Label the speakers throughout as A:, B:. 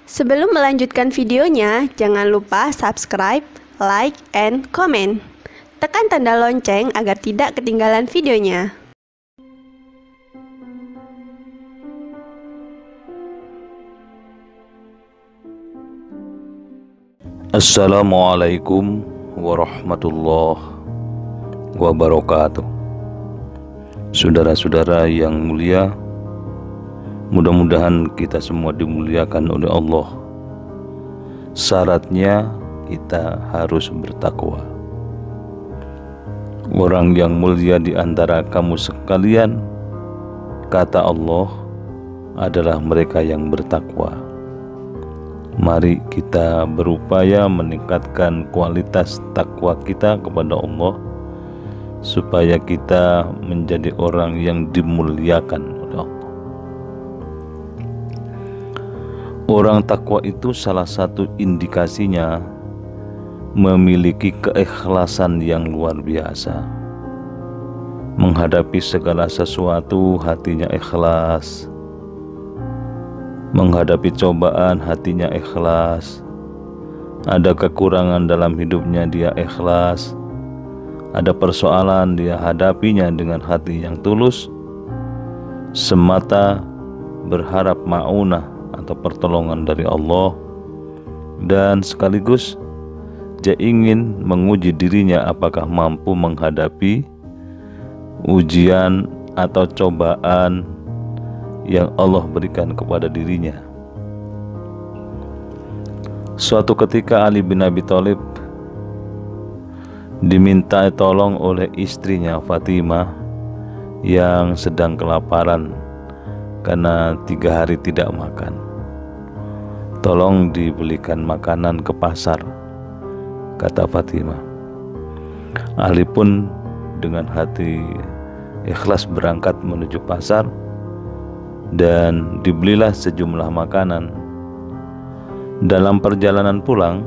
A: Sebelum melanjutkan videonya, jangan lupa subscribe, like, and comment. Tekan tanda lonceng agar tidak ketinggalan videonya.
B: Assalamualaikum warahmatullahi wabarakatuh. Saudara-saudara yang mulia, mudah-mudahan kita semua dimuliakan oleh Allah. Syaratnya kita harus bertakwa. Orang yang mulia di antara kamu sekalian, kata Allah, adalah mereka yang bertakwa. Mari kita berupaya meningkatkan kualitas takwa kita kepada Allah, supaya kita menjadi orang yang dimuliakan oleh Allah. Orang takwa itu salah satu indikasinya memiliki keikhlasan yang luar biasa. Menghadapi segala sesuatu hatinya ikhlas. Menghadapi cobaan hatinya ikhlas. Ada kekurangan dalam hidupnya dia ikhlas. Ada persoalan dia hadapinya dengan hati yang tulus, semata berharap ma'unah atau pertolongan dari Allah, dan sekaligus dia ingin menguji dirinya apakah mampu menghadapi ujian atau cobaan yang Allah berikan kepada dirinya. Suatu ketika Ali bin Abi Thalib diminta tolong oleh istrinya Fatimah yang sedang kelaparan karena 3 hari tidak makan. Tolong dibelikan makanan ke pasar, kata Fatimah. Ali pun dengan hati ikhlas berangkat menuju pasar, dan dibelilah sejumlah makanan. Dalam perjalanan pulang,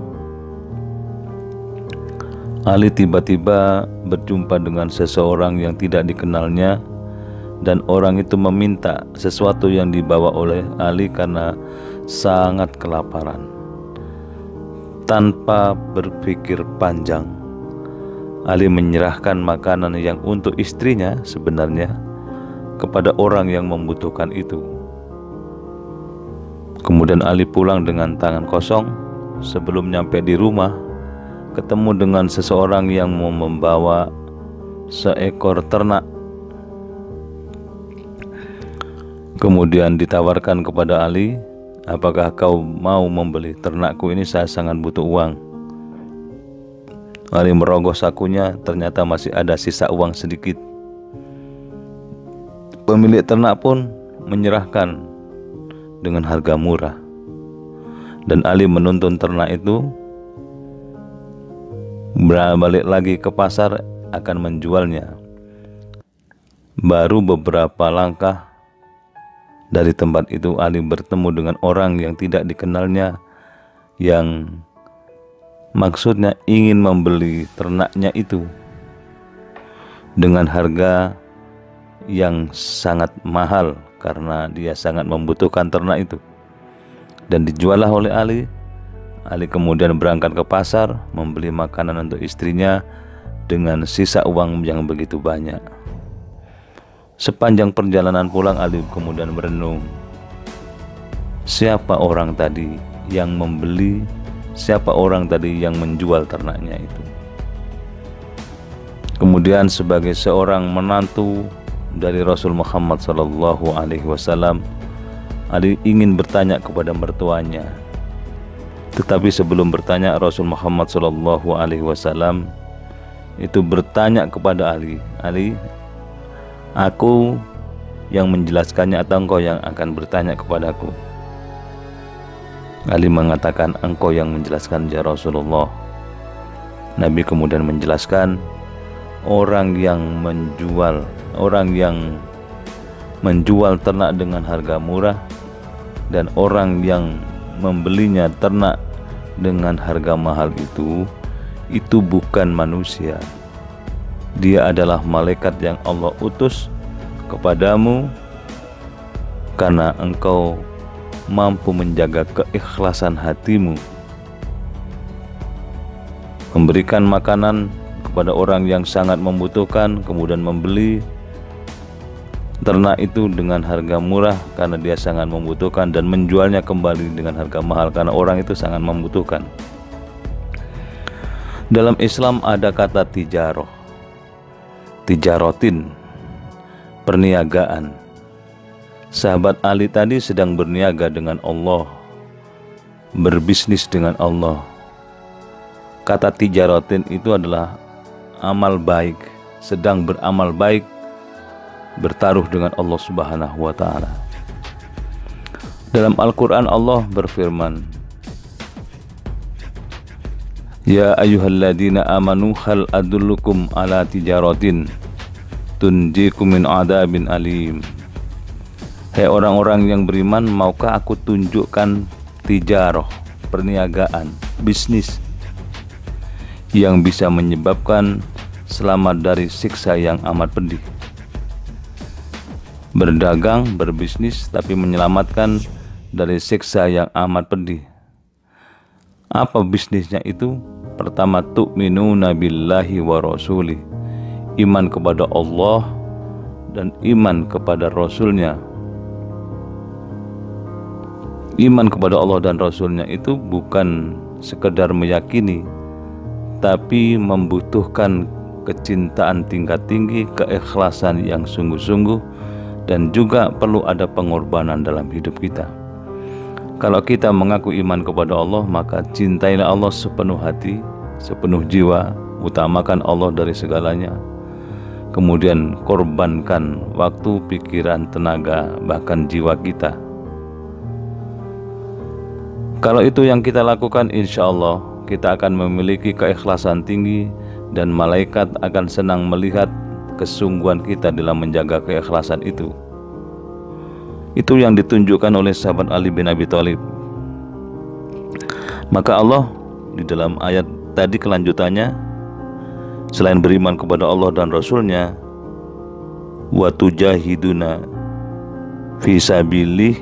B: Ali tiba-tiba berjumpa dengan seseorang yang tidak dikenalnya, dan orang itu meminta sesuatu yang dibawa oleh Ali karena sangat kelaparan. Tanpa berpikir panjang, Ali menyerahkan makanan yang untuk istrinya sebenarnya kepada orang yang membutuhkan itu. Kemudian Ali pulang dengan tangan kosong. Sebelum nyampe di rumah, ketemu dengan seseorang yang mau membawa seekor ternak. Kemudian ditawarkan kepada Ali, apakah kau mau membeli ternakku ini, saya sangat butuh uang. Ali merogoh sakunya, ternyata masih ada sisa uang sedikit. Pemilik ternak pun menyerahkan dengan harga murah, dan Ali menuntun ternak itu balik lagi ke pasar akan menjualnya. Baru beberapa langkah dari tempat itu, Ali bertemu dengan orang yang tidak dikenalnya, yang maksudnya ingin membeli ternaknya itu dengan harga yang sangat mahal karena dia sangat membutuhkan ternak itu, dan dijuallah oleh Ali. Ali kemudian berangkat ke pasar membeli makanan untuk istrinya dengan sisa uang yang begitu banyak. Sepanjang perjalanan pulang, Ali kemudian merenung, siapa orang tadi yang membeli, siapa orang tadi yang menjual ternaknya itu. Kemudian sebagai seorang menantu dari Rasul Muhammad SAW, Ali ingin bertanya kepada mertuanya. Tetapi sebelum bertanya, Rasul Muhammad SAW itu bertanya kepada Ali, Ali, aku yang menjelaskannya atau engkau yang akan bertanya kepadaku? Ali mengatakan, engkau yang menjelaskan ya Rasulullah. Nabi kemudian menjelaskan, orang yang menjual ternak dengan harga murah dan orang yang membelinya ternak dengan harga mahal itu bukan manusia. Dia adalah malaikat yang Allah utus kepadamu karena engkau mampu menjaga keikhlasan hatimu, memberikan makanan kepada orang yang sangat membutuhkan, kemudian membeli ternak itu dengan harga murah karena dia sangat membutuhkan, dan menjualnya kembali dengan harga mahal karena orang itu sangat membutuhkan. Dalam Islam ada kata tijaroh, tijarotin, perniagaan. Sahabat Ali tadi sedang berniaga dengan Allah, berbisnis dengan Allah. Kata tijarotin itu adalah amal baik, sedang beramal baik, bertaruh dengan Allah Subhanahu wa ta'ala. Dalam Al-Quran Allah berfirman, Ya ayyuhalladzina amanu hal adullukum ala tijaratin tunjikum min adabin alim. Hai orang-orang yang beriman, maukah aku tunjukkan tijaroh, perniagaan, bisnis yang bisa menyebabkan selamat dari siksa yang amat pedih. Berdagang, berbisnis, tapi menyelamatkan dari siksa yang amat pedih. Apa bisnisnya itu? Pertama, tu'minuna billahi wa rasulih, iman kepada Allah dan iman kepada Rasulnya. Iman kepada Allah dan Rasulnya itu bukan sekedar meyakini, tapi membutuhkan kecintaan tingkat tinggi, keikhlasan yang sungguh-sungguh, dan juga perlu ada pengorbanan dalam hidup kita. Kalau kita mengaku iman kepada Allah, maka cintailah Allah sepenuh hati, sepenuh jiwa, utamakan Allah dari segalanya. Kemudian korbankan waktu, pikiran, tenaga, bahkan jiwa kita. Kalau itu yang kita lakukan, insya Allah kita akan memiliki keikhlasan tinggi, dan malaikat akan senang melihat kesungguhan kita dalam menjaga keikhlasan itu. Itu yang ditunjukkan oleh sahabat Ali bin Abi Thalib. Maka Allah di dalam ayat tadi kelanjutannya, selain beriman kepada Allah dan Rasulnya, wa tujahiduna fisabilihi,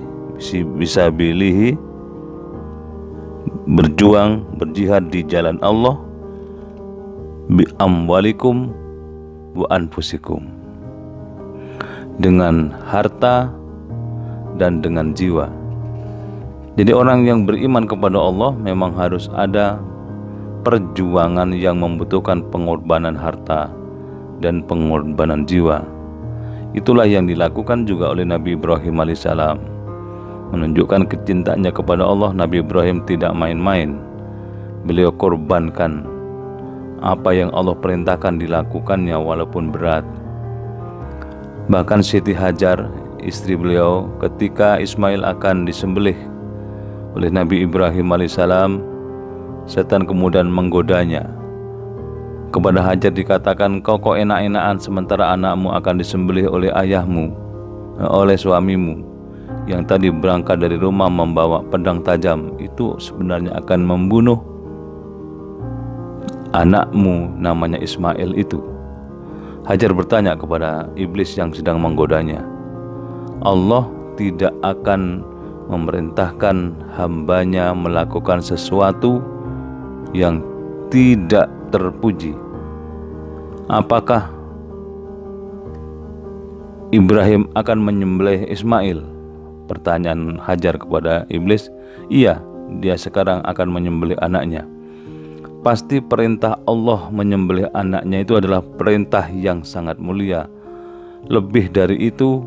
B: berjuang, berjihad di jalan Allah, bi amwalikum wa anfusikum, dengan harta dan dengan jiwa. Jadi orang yang beriman kepada Allah memang harus ada perjuangan yang membutuhkan pengorbanan harta dan pengorbanan jiwa. Itulah yang dilakukan juga oleh Nabi Ibrahim alaihissalam. Menunjukkan kecintaannya kepada Allah, Nabi Ibrahim tidak main-main. Beliau korbankan apa yang Allah perintahkan, dilakukannya walaupun berat. Bahkan Siti Hajar, istri beliau, ketika Ismail akan disembelih oleh Nabi Ibrahim alaihissalam, setan kemudian menggodanya. Kepada Hajar dikatakan, kau kok enak-enakan sementara anakmu akan disembelih oleh ayahmu, oleh suamimu yang tadi berangkat dari rumah membawa pedang tajam. Itu sebenarnya akan membunuh anakmu namanya Ismail itu. Hajar bertanya kepada iblis yang sedang menggodanya, Allah tidak akan memerintahkan hambanya melakukan sesuatu yang tidak terpuji. Apakah Ibrahim akan menyembelih Ismail? Pertanyaan Hajar kepada iblis. Iya, dia sekarang akan menyembelih anaknya. Pasti perintah Allah menyembelih anaknya itu adalah perintah yang sangat mulia. Lebih dari itu,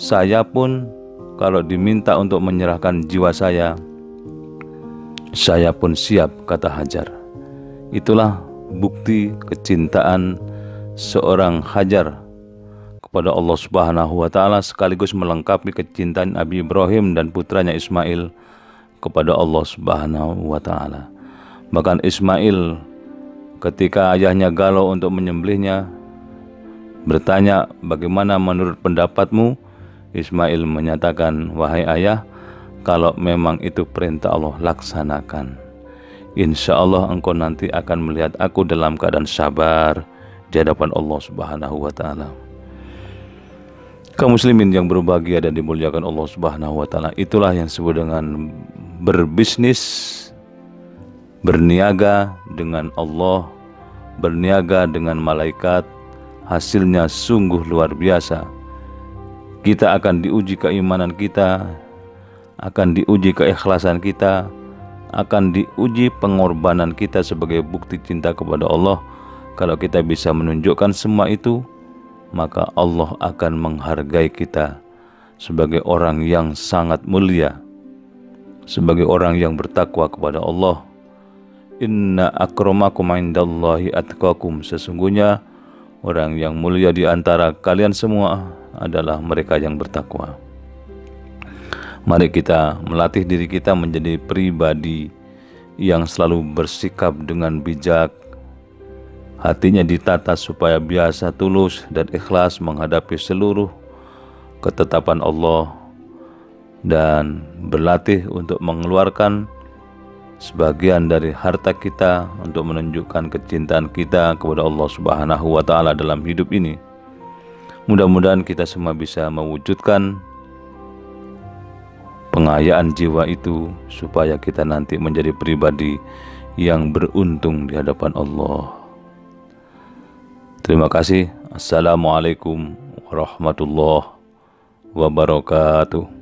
B: saya pun kalau diminta untuk menyerahkan jiwa saya pun siap, kata Hajar. Itulah bukti kecintaan seorang Hajar kepada Allah Subhanahu wa ta'ala, sekaligus melengkapi kecintaan Nabi Ibrahim dan putranya Ismail kepada Allah Subhanahu wa ta'ala. Bahkan Ismail ketika ayahnya galau untuk menyembelihnya, bertanya, bagaimana menurut pendapatmu? Ismail menyatakan, wahai ayah, kalau memang itu perintah Allah, laksanakan. Insya Allah engkau nanti akan melihat aku dalam keadaan sabar di hadapan Allah Subhanahu wa ta'ala. Kaum muslimin yang berbahagia dan dimuliakan Allah Subhanahu wa taala, itulah yang disebut dengan berbisnis, berniaga dengan Allah, berniaga dengan malaikat. Hasilnya sungguh luar biasa. Kita akan diuji keimanan kita, akan diuji keikhlasan kita, akan diuji pengorbanan kita sebagai bukti cinta kepada Allah. Kalau kita bisa menunjukkan semua itu, maka Allah akan menghargai kita sebagai orang yang sangat mulia, sebagai orang yang bertakwa kepada Allah. Inna akramakum indallahi atqakum. Sesungguhnya orang yang mulia di antara kalian semua adalah mereka yang bertakwa. Mari kita melatih diri kita menjadi pribadi yang selalu bersikap dengan bijak, hatinya ditata supaya biasa tulus dan ikhlas menghadapi seluruh ketetapan Allah, dan berlatih untuk mengeluarkan sebagian dari harta kita untuk menunjukkan kecintaan kita kepada Allah Subhanahu wa taala dalam hidup ini. Mudah-mudahan kita semua bisa mewujudkan pengayaan jiwa itu supaya kita nanti menjadi pribadi yang beruntung di hadapan Allah. Terima kasih. Assalamualaikum warahmatullahi wabarakatuh.